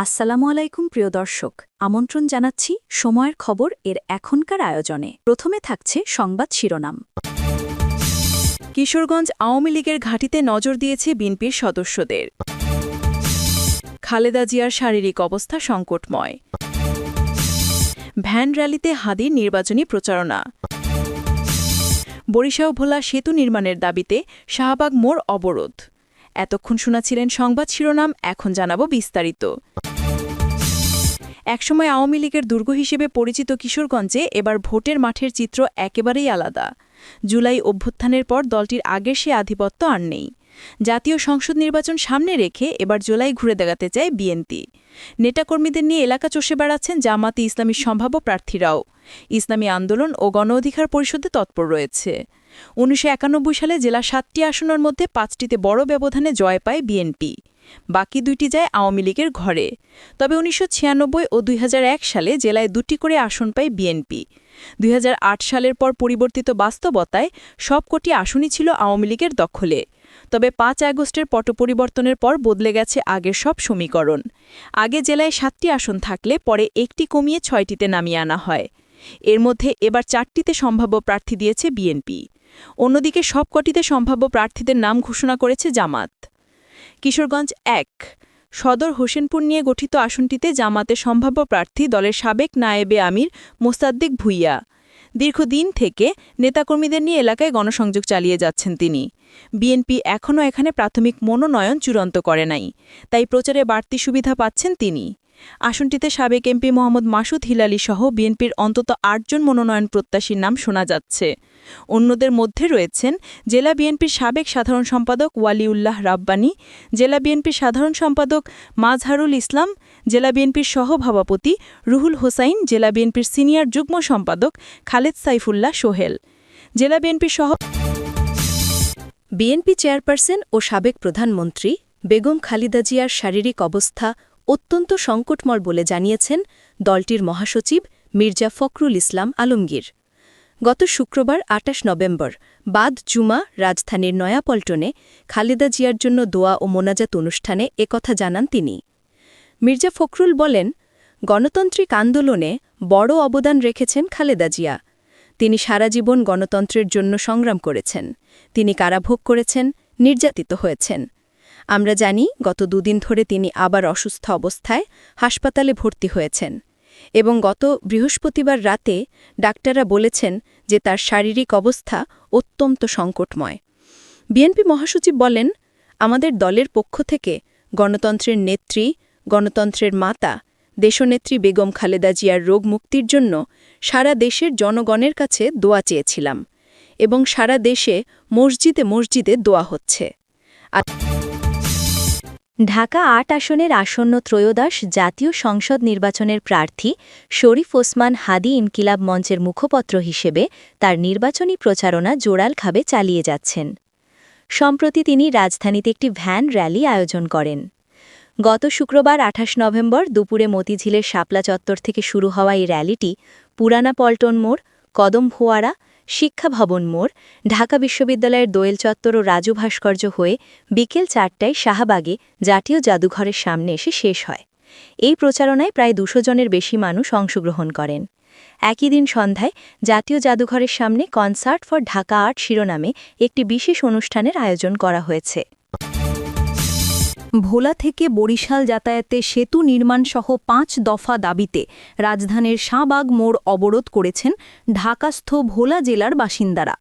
আসসালামু আলাইকুম প্রিয় দর্শক, আমন্ত্রণ জানাচ্ছি সময়ের খবর এর এখনকার আয়োজনে। প্রথমে থাকছে সংবাদ শিরোনাম। কিশোরগঞ্জ আওয়ামী লীগের ঘাঁটিতে নজর দিয়েছে বিএনপির সদস্যদের। খালেদা জিয়ার শারীরিক অবস্থা সংকটময়। ভ্যান র্যালিতে হাদির নির্বাচনী প্রচারণা। বরিশাল ভোলা সেতু নির্মাণের দাবিতে শাহবাগ মোড় অবরোধ। এতক্ষণ শোনাছিলেন সংবাদ শিরোনাম, এখন জানাবো বিস্তারিত। একসময় আওয়ামী লীগের দুর্গ হিসেবে পরিচিত কিশোরগঞ্জে এবার ভোটের মাঠের চিত্র একেবারেই আলাদা। জুলাই অভ্যুত্থানের পর দলটির আগের সে আধিপত্য আর নেই। জাতীয় সংসদ নির্বাচন সামনে রেখে এবার জুলাই ঘুরে দেখাতে চায় বিএনপি। নেতাকর্মীদের নিয়ে এলাকা চষে বেড়াচ্ছেন জামাতে ইসলামীর সম্ভাব্য প্রার্থীরাও। ইসলামী আন্দোলন ও গণ অধিকার পরিষদে তৎপর রয়েছে। ১৯৯১ সালে জেলা ৭টি আসনের মধ্যে ৫টিতে বড় ব্যবধানে জয় পায় বিএনপি। বাকি ২টি যায় আওয়ামী লীগের ঘরে। তবে ১৯৯৬ ও ২০০১ সালে জেলায় ২টি করে আসন পায় বিএনপি। ২০০৮ সালের পর পরিবর্তিত বাস্তবতায় সবকটি আসনই ছিল আওয়ামী লীগের দখলে। তবে ৫ আগস্টের পট পরিবর্তনের পর বদলে গেছে আগের সব সমীকরণ। আগে জেলায় ৭টি আসন থাকলে পরে একটি কমিয়ে ৬টিতে নামিয়ে আনা হয়। এর মধ্যে এবার ৪টিতে সম্ভাব্য প্রার্থী দিয়েছে বিএনপি। অন্যদিকে সবকটিতে সম্ভাব্য প্রার্থীদের নাম ঘোষণা করেছে জামাত। কিশোরগঞ্জ ১ সদর হোসেনপুর নিয়ে গঠিত আসনটিতে জামাতের সম্ভাব্য প্রার্থী দলের সাবেক নায়েবে আমির মোসাদ্দেক ভুইয়া। দীর্ঘদিন থেকে নেতাকর্মীদের নিয়ে এলাকায় গণসংযোগ চালিয়ে যাচ্ছেন তিনি। বিএনপি এখনও এখানে প্রাথমিক মনোনয়ন চূড়ান্ত করে নাই, তাই প্রচারে বাড়তি সুবিধা পাচ্ছেন তিনি। আসনটিতে সাবেক এমপি মোহাম্মদ মাসুদ হিলালি সহ বিএনপির অন্তত ৮ জন মনোনয়ন প্রত্যাশীর নাম শোনা যাচ্ছে। অন্যদের মধ্যে রয়েছেন জেলা বিএনপির সাবেক সাধারণ সম্পাদক ওয়ালিউল্লাহ রাব্বানী, জেলা বিএনপির সাধারণ সম্পাদক মাজহারুল ইসলাম, জেলা বিএনপির সহসভাপতি রুহুল হোসাইন, জেলা বিএনপির সিনিয়র যুগ্ম সম্পাদক খালেদ সাইফুল্লাহ সোহেল, জেলা বিএনপির বিএনপি চেয়ারপারসন ও সাবেক প্রধানমন্ত্রী বেগম খালেদা জিয়ার শারীরিক অবস্থা অত্যন্ত সংকটময় বলে জানিয়েছেন দলটির মহাসচিব মির্জা ফখরুল ইসলাম আলমগীর। গত শুক্রবার ২৮ নভেম্বর বাদ জুমা রাজধানীর নয়াপল্টনে খালেদা জিয়ার জন্য দোয়া ও মোনাজাত অনুষ্ঠানে একথা জানান তিনি। মির্জা ফখরুল বলেন, গণতান্ত্রিক আন্দোলনে বড় অবদান রেখেছেন খালেদা জিয়া। তিনি সারা জীবন গণতন্ত্রের জন্য সংগ্রাম করেছেন। তিনি কারাভোগ করেছেন, নির্যাতিত হয়েছেন। আমরা জানি গত দুদিন ধরে তিনি আবার অসুস্থ অবস্থায় হাসপাতালে ভর্তি হয়েছেন এবং গত বৃহস্পতিবার রাতে ডাক্তাররা বলেছেন যে তার শারীরিক অবস্থা অত্যন্ত সংকটময়। বিএনপি মহাসচিব বলেন, আমাদের দলের পক্ষ থেকে গণতন্ত্রের নেত্রী, গণতন্ত্রের মাতা, দেশনেত্রী বেগম খালেদা জিয়ার রোগ মুক্তির জন্য সারা দেশের জনগণের কাছে দোয়া চেয়েছিলাম এবং সারা দেশে মসজিদে মসজিদে দোয়া হচ্ছে। ঢাকা ৮ আসনের আসন্ন ত্রয়োদশ জাতীয় সংসদ নির্বাচনের প্রার্থী শরীফ ওসমান হাদি ইনকিলাব মঞ্চের মুখপত্র হিসেবে তার নির্বাচনী প্রচারণা জোরালভাবে চালিয়ে যাচ্ছেন। সম্প্রতি তিনি রাজধানীতে একটি ভ্যান র্যালি আয়োজন করেন। গত শুক্রবার ২৮ নভেম্বর দুপুরে মতিঝিলের শাপলা চত্বর থেকে শুরু হওয়া এই র্যালিটি পুরানা পল্টন মোড়, কদম ফোয়ারা, শিক্ষা ভবন মোড়, ঢাকা বিশ্ববিদ্যালয়ের দোয়েল চত্বর ও রাজু ভাস্কর্য হয়ে বিকেল ৪টায় শাহবাগে জাতীয় জাদুঘরের সামনে এসে শেষ হয়। এই প্রচারণায় প্রায় ২০০ জনের বেশি মানুষ অংশগ্রহণ করেন। একই দিন সন্ধ্যায় জাতীয় জাদুঘরের সামনে কনসার্ট ফর ঢাকা আর্ট শিরোনামে একটি বিশেষ অনুষ্ঠানের আয়োজন করা হয়েছে। ভোলা থেকে বরিশাল যাতায়াতে সেতু নির্মাণসহ ৫ দফা দাবিতে রাজধানীর শাহবাগ মোড় অবরোধ করেছেন ঢাকাস্থ ভোলা জেলার বাসিন্দারা।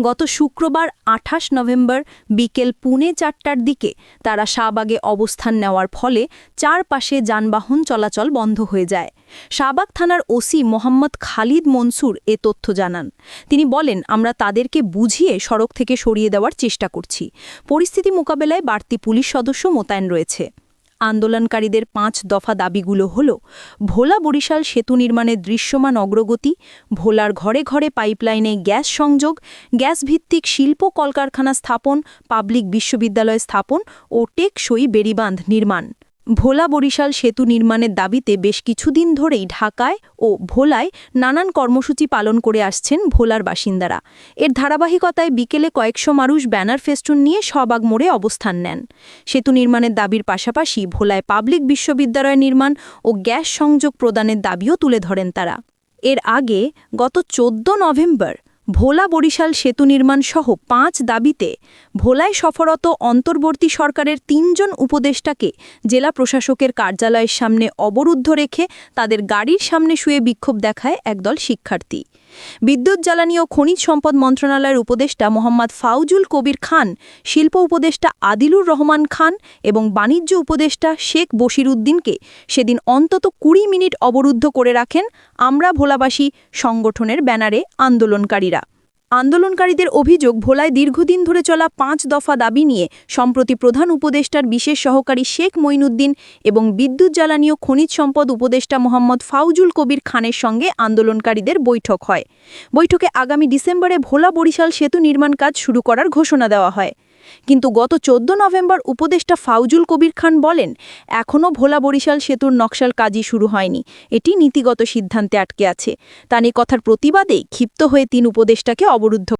গত শুক্রবার ২৮ নভেম্বর বিকেল ৪:৩০টার দিকে তারা শাহবাগে অবস্থান নেওয়ার ফলে চারপাশে যানবাহন চলাচল বন্ধ হয়ে যায়। শাহবাগ থানার ওসি মোহাম্মদ খালিদ মনসুর এ তথ্য জানান। তিনি বলেন, আমরা তাদেরকে বুঝিয়ে সড়ক থেকে সরিয়ে দেওয়ার চেষ্টা করছি। পরিস্থিতি মোকাবেলায় বাড়তি পুলিশ সদস্য মোতায়েন রয়েছে। আন্দোলনকারীদের ৫ দফা দাবিগুলো হল: ভোলা বরিশাল সেতু নির্মাণের দৃশ্যমান অগ্রগতি, ভোলার ঘরে ঘরে পাইপলাইনে গ্যাস সংযোগ, গ্যাসভিত্তিক শিল্প কলকারখানা স্থাপন, পাবলিক বিশ্ববিদ্যালয় স্থাপন ও টেকসই বেড়িবাঁধ নির্মাণ। ভোলা বরিশাল সেতু নির্মাণের দাবিতে বেশ কিছুদিন ধরেই ঢাকায় ও ভোলায় নানান কর্মসূচি পালন করে আসছেন ভোলার বাসিন্দারা। এর ধারাবাহিকতায় বিকেলে কয়েকশো মানুষ ব্যানার ফেস্টুন নিয়ে শাহবাগ মোড়ে অবস্থান নেন। সেতু নির্মাণের দাবির পাশাপাশি ভোলায় পাবলিক বিশ্ববিদ্যালয় নির্মাণ ও গ্যাস সংযোগ প্রদানের দাবিও তুলে ধরেন তারা। এর আগে গত 14 নভেম্বর ভোলা বরিশাল সেতু নির্মাণ সহ 5 দাবিতে ভোলায় সফররত অন্তর্বর্তী সরকারের 3 জন উপদেষ্টাকে জেলা প্রশাসকের কার্যালয়ের সামনে অবরুদ্ধ রেখে তাদের গাড়ির সামনে শুয়ে বিক্ষোভ দেখায় একদল শিক্ষার্থী। বিদ্যুৎ জ্বালানি ও খনিজ সম্পদ মন্ত্রণালয়ের উপদেষ্টা মোহাম্মদ ফাউজুল কবির খান, শিল্প উপদেষ্টা আদিলুর রহমান খান এবং বাণিজ্য উপদেষ্টা শেখ বশির উদ্দিনকে সেদিন অন্তত 20 মিনিট অবরুদ্ধ করে রাখেন আমরা ভোলাবাসী সংগঠনের ব্যানারে আন্দোলনকারীরা। আন্দোলনকারীদের অভিযোগ, ভোলায় দীর্ঘদিন ধরে চলা 5 দফা দাবি নিয়ে সম্প্রতি প্রধান উপদেষ্টার বিশেষ সহকারী শেখ মঈনুদ্দিন এবং বিদ্যুৎ জ্বালানি ও খনিজ সম্পদ উপদেষ্টা মোহাম্মদ ফাউজুল কবির খানের সঙ্গে আন্দোলনকারীদের বৈঠক হয়। বৈঠকে আগামী ডিসেম্বরে ভোলা বরিশাল সেতু নির্মাণ কাজ শুরু করার ঘোষণা দেওয়া হয়। কিন্তু গত 14 নভেম্বর উপদেষ্টা ফাউজুল কবির খান বলেন, এখনও ভোলা বরিশাল সেতুর নকশার কাজই শুরু হয়নি, এটি নীতিগত সিদ্ধান্তে আটকে আছে। তার এই কথার প্রতিবাদে ক্ষিপ্ত হয়ে 3 উপদেষ্টাকে অবরুদ্ধ